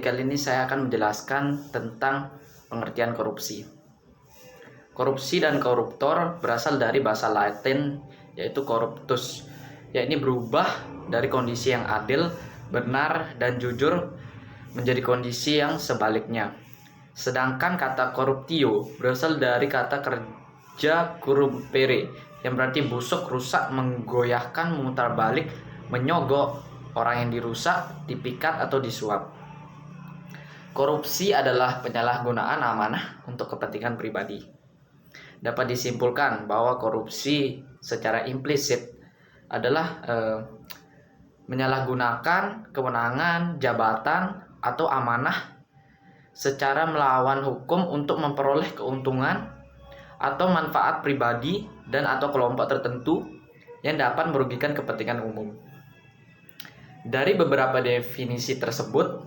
kali ini saya akan menjelaskan tentang pengertian korupsi. Korupsi dan koruptor berasal dari bahasa Latin yaitu corruptus, yakni berubah dari kondisi yang adil, benar, dan jujur menjadi kondisi yang sebaliknya. Sedangkan kata corruptio berasal dari kata kerja corrumpere yang berarti busuk, rusak, menggoyahkan, memutar balik, menyogok orang yang dirusak, dipikat, atau disuap. Korupsi adalah penyalahgunaan amanah untuk kepentingan pribadi. Dapat disimpulkan bahwa korupsi secara implisit adalah menyalahgunakan kewenangan, jabatan, atau amanah secara melawan hukum untuk memperoleh keuntungan atau manfaat pribadi dan atau kelompok tertentu yang dapat merugikan kepentingan umum. Dari beberapa definisi tersebut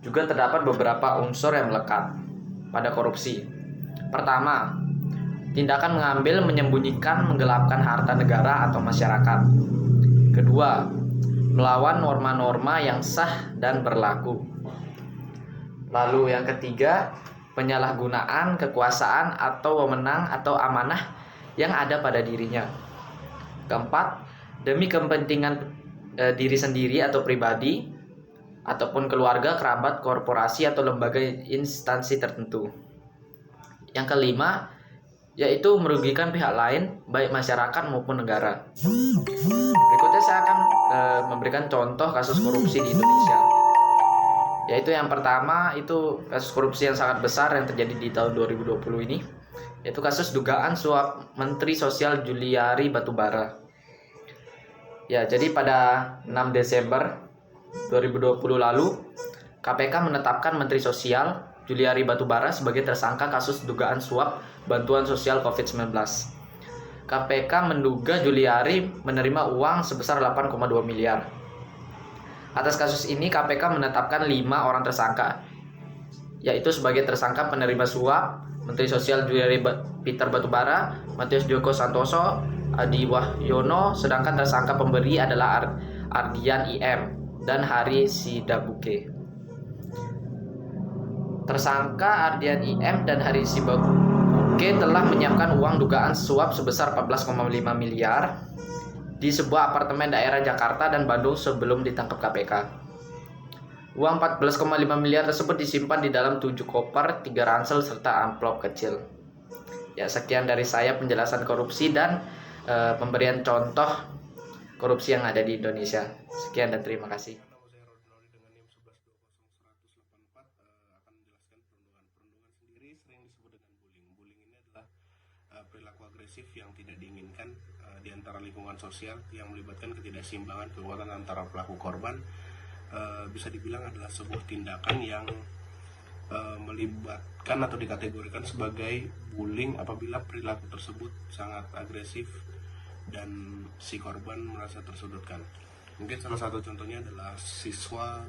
juga terdapat beberapa unsur yang melekat pada korupsi. Pertama, tindakan mengambil, menyembunyikan, menggelapkan harta negara atau masyarakat. Kedua, melawan norma-norma yang sah dan berlaku. Lalu yang ketiga, penyalahgunaan kekuasaan atau wewenang atau amanah yang ada pada dirinya. Keempat, demi kepentingan diri sendiri atau pribadi ataupun keluarga, kerabat, korporasi atau lembaga instansi tertentu. Yang kelima, yaitu merugikan pihak lain baik masyarakat maupun negara. Berikutnya saya akan memberikan contoh kasus korupsi di Indonesia. Yaitu yang pertama itu kasus korupsi yang sangat besar yang terjadi di tahun 2020 ini, yaitu kasus dugaan suap Menteri Sosial Juliari Batubara. Ya, jadi pada 6 Desember 2020 lalu, KPK menetapkan Menteri Sosial Juliari Batubara sebagai tersangka kasus dugaan suap bantuan sosial COVID-19. KPK menduga Juliari menerima uang sebesar 8,2 miliar. Atas kasus ini, KPK menetapkan 5 orang tersangka, yaitu sebagai tersangka penerima suap Menteri Sosial Juliari Peter Batubara, Matius Joko Santoso, Adi Wahyono, sedangkan tersangka pemberi adalah Ardian IM dan Hari Sidabuke. Tersangka Ardian IM dan Hari Sidabuke telah menyiapkan uang dugaan suap sebesar 14,5 miliar di sebuah apartemen daerah Jakarta dan Bandung sebelum ditangkap KPK. Uang 14,5 miliar tersebut disimpan di dalam 7 koper, 3 ransel, serta amplop kecil. Ya, sekian dari saya penjelasan korupsi dan pemberian contoh korupsi yang ada di Indonesia. Sekian dan terima kasih. Perilaku agresif yang tidak diinginkan di antara lingkungan sosial yang melibatkan ketidakseimbangan kekuatan antara pelaku korban. Bisa dibilang adalah sebuah tindakan yang melibatkan atau dikategorikan sebagai bullying apabila perilaku tersebut sangat agresif dan si korban merasa tersudutkan. Mungkin salah satu contohnya adalah siswa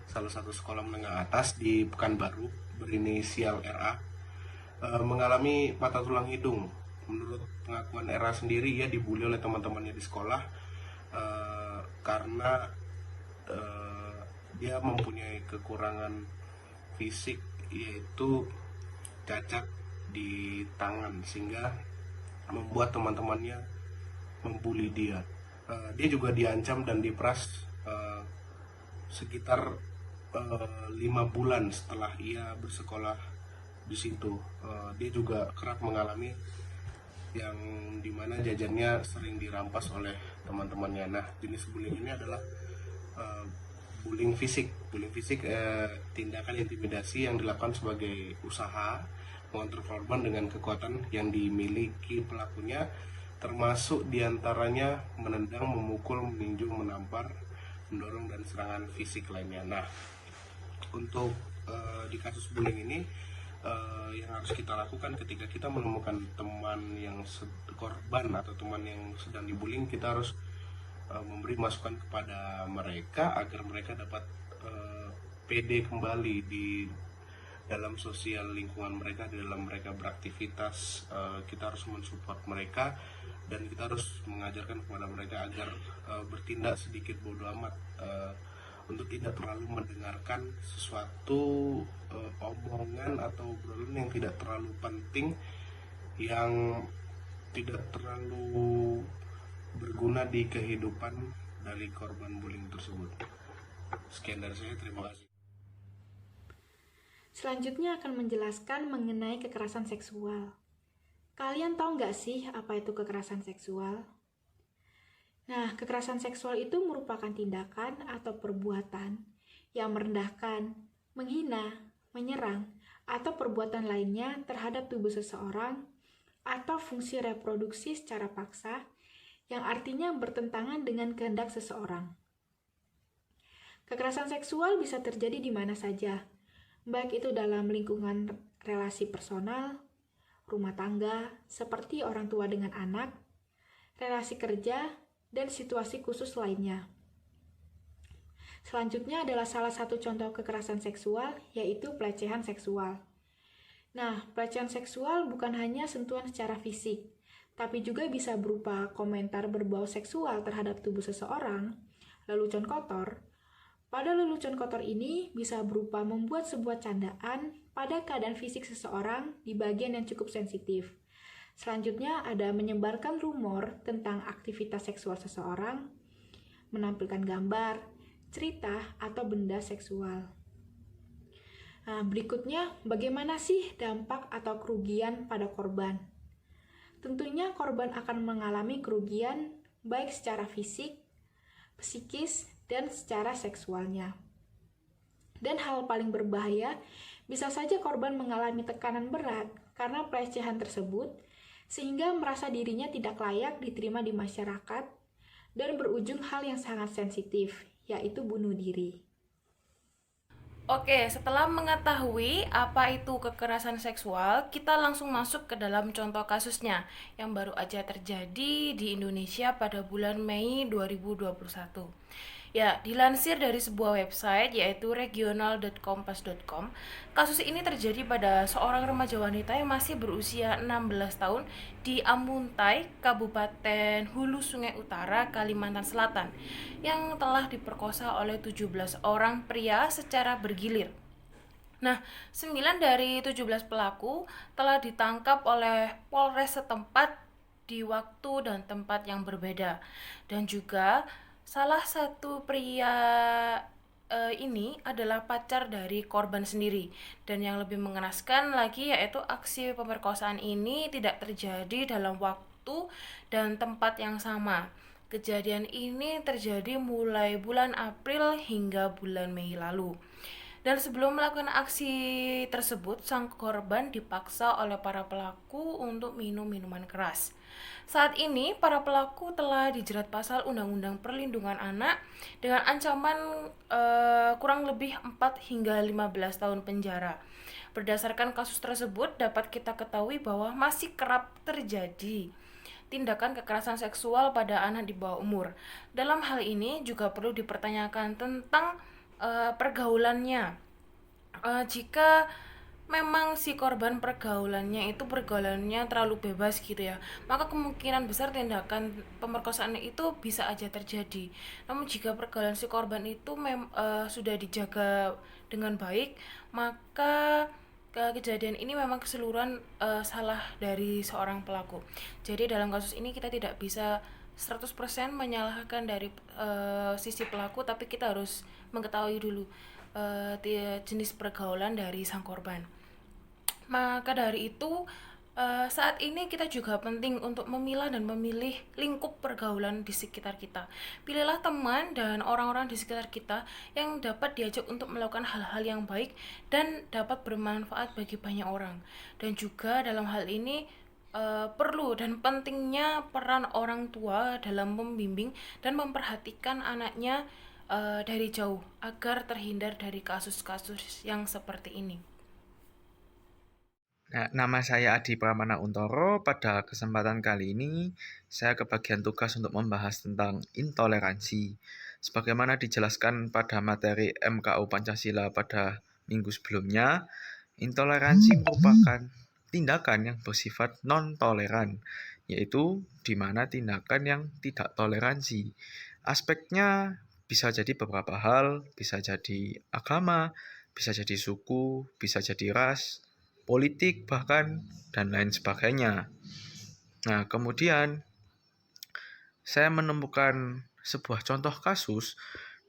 salah satu sekolah menengah atas di Pekanbaru berinisial RA mengalami patah tulang hidung. Menurut pengakuan RA sendiri, ia dibully oleh teman-temannya di sekolah karena dia mempunyai kekurangan fisik, yaitu cacat di tangan, sehingga membuat teman-temannya membuli dia. Dia juga diancam dan diperas sekitar 5 bulan setelah ia bersekolah di situ. Dia juga kerap mengalami yang dimana jajannya sering dirampas oleh teman-temannya. Nah, jenis bullying ini adalah bullying fisik. Bullying fisik tindakan intimidasi yang dilakukan sebagai usaha mengontrol korban dengan kekuatan yang dimiliki pelakunya, termasuk diantaranya menendang, memukul, meninju, menampar, mendorong, dan serangan fisik lainnya. Nah, untuk di kasus bullying ini yang harus kita lakukan ketika kita menemukan teman yang korban atau teman yang sedang dibullying, kita harus memberi masukan kepada mereka agar mereka dapat pede kembali di dalam sosial lingkungan mereka, di dalam mereka beraktivitas. Kita harus mensupport mereka dan kita harus mengajarkan kepada mereka agar bertindak sedikit bodoh amat untuk tidak terlalu mendengarkan sesuatu omongan atau obrolan yang tidak terlalu penting, yang tidak terlalu berguna di kehidupan dari korban bullying tersebut. Sekian dari saya, terima kasih. Selanjutnya akan menjelaskan mengenai kekerasan seksual. Kalian tahu nggak sih apa itu kekerasan seksual? Nah, kekerasan seksual itu merupakan tindakan atau perbuatan yang merendahkan, menghina, menyerang, atau perbuatan lainnya terhadap tubuh seseorang atau fungsi reproduksi secara paksa yang artinya bertentangan dengan kehendak seseorang. Kekerasan seksual bisa terjadi di mana saja, baik itu dalam lingkungan relasi personal, rumah tangga, seperti orang tua dengan anak, relasi kerja, dan situasi khusus lainnya. Selanjutnya adalah salah satu contoh kekerasan seksual, yaitu pelecehan seksual. Nah, pelecehan seksual bukan hanya sentuhan secara fisik, tapi juga bisa berupa komentar berbau seksual terhadap tubuh seseorang, lelucon kotor. Pada lelucon kotor ini bisa berupa membuat sebuah candaan pada keadaan fisik seseorang di bagian yang cukup sensitif. Selanjutnya ada menyebarkan rumor tentang aktivitas seksual seseorang, menampilkan gambar, cerita, atau benda seksual. Nah, berikutnya bagaimana sih dampak atau kerugian pada korban? Tentunya korban akan mengalami kerugian baik secara fisik, psikis, dan secara seksualnya. Dan hal paling berbahaya, bisa saja korban mengalami tekanan berat karena pelecehan tersebut, sehingga merasa dirinya tidak layak diterima di masyarakat dan berujung hal yang sangat sensitif, yaitu bunuh diri. Oke, setelah mengetahui apa itu kekerasan seksual, kita langsung masuk ke dalam contoh kasusnya yang baru aja terjadi di Indonesia pada bulan Mei 2021. Ya, dilansir dari sebuah website yaitu regional.kompas.com, kasus ini terjadi pada seorang remaja wanita yang masih berusia 16 tahun di Amuntai, Kabupaten Hulu Sungai Utara, Kalimantan Selatan, yang telah diperkosa oleh 17 orang pria secara bergilir. Nah, 9 dari 17 pelaku telah ditangkap oleh Polres setempat di waktu dan tempat yang berbeda. Dan juga salah satu pria ini adalah pacar dari korban sendiri. Dan yang lebih mengenaskan lagi yaitu aksi pemerkosaan ini tidak terjadi dalam waktu dan tempat yang sama. Kejadian ini terjadi mulai bulan April hingga bulan Mei lalu. Dan sebelum melakukan aksi tersebut, sang korban dipaksa oleh para pelaku untuk minum minuman keras. Saat ini, para pelaku telah dijerat pasal Undang-Undang Perlindungan Anak dengan ancaman kurang lebih 4 hingga 15 tahun penjara. Berdasarkan kasus tersebut, dapat kita ketahui bahwa masih kerap terjadi tindakan kekerasan seksual pada anak di bawah umur. Dalam hal ini juga perlu dipertanyakan tentang pergaulannya. Jika memang si korban pergaulannya terlalu bebas gitu ya, maka kemungkinan besar tindakan pemerkosaan itu bisa aja terjadi. Namun jika pergaulan si korban itu sudah dijaga dengan baik, maka kejadian ini memang keseluruhan salah dari seorang pelaku. Jadi dalam kasus ini kita tidak bisa 100% menyalahkan dari sisi pelaku, tapi kita harus mengetahui dulu jenis pergaulan dari sang korban. Maka dari itu saat ini kita juga penting untuk memilah dan memilih lingkup pergaulan di sekitar kita. Pilihlah teman dan orang-orang di sekitar kita yang dapat diajak untuk melakukan hal-hal yang baik dan dapat bermanfaat bagi banyak orang. Dan juga dalam hal ini perlu dan pentingnya peran orang tua dalam membimbing dan memperhatikan anaknya dari jauh agar terhindar dari kasus-kasus yang seperti ini. Nah, nama saya Adi Pramana Untoro. Pada kesempatan kali ini, saya kebagian tugas untuk membahas tentang intoleransi. Sebagaimana dijelaskan pada materi MKU Pancasila pada minggu sebelumnya, intoleransi merupakan tindakan yang bersifat non-toleran, yaitu di mana tindakan yang tidak toleransi. Aspeknya bisa jadi beberapa hal, bisa jadi agama, bisa jadi suku, bisa jadi ras, politik bahkan, dan lain sebagainya. Nah, kemudian saya menemukan sebuah contoh kasus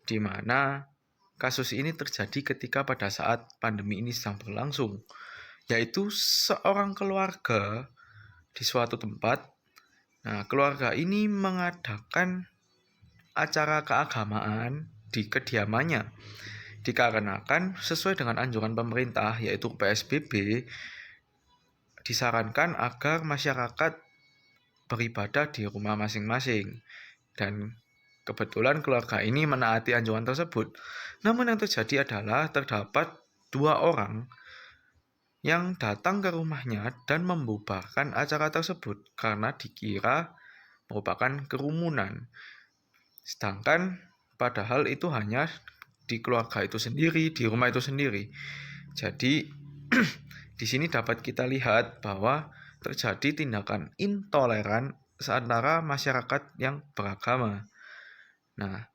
di mana kasus ini terjadi ketika pada saat pandemi ini sedang berlangsung, yaitu seorang keluarga di suatu tempat. Nah, keluarga ini mengadakan acara keagamaan di kediamannya, dikarenakan sesuai dengan anjuran pemerintah yaitu PSBB, disarankan agar masyarakat beribadah di rumah masing-masing, dan kebetulan keluarga ini menaati anjuran tersebut. Namun yang terjadi adalah terdapat 2 orang yang datang ke rumahnya dan membubarkan acara tersebut karena dikira merupakan kerumunan. Sedangkan padahal itu hanya di keluarga itu sendiri, di rumah itu sendiri. Jadi di sini dapat kita lihat bahwa terjadi tindakan intoleran antara masyarakat yang beragama. Nah,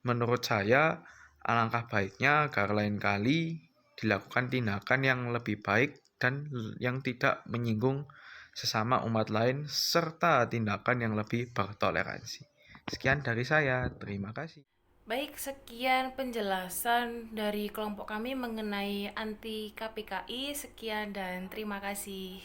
menurut saya alangkah baiknya agar lain kali dilakukan tindakan yang lebih baik dan yang tidak menyinggung sesama umat lain serta tindakan yang lebih bertoleransi. Sekian dari saya, terima kasih. Baik, sekian penjelasan dari kelompok kami mengenai anti KPKI. Sekian dan terima kasih.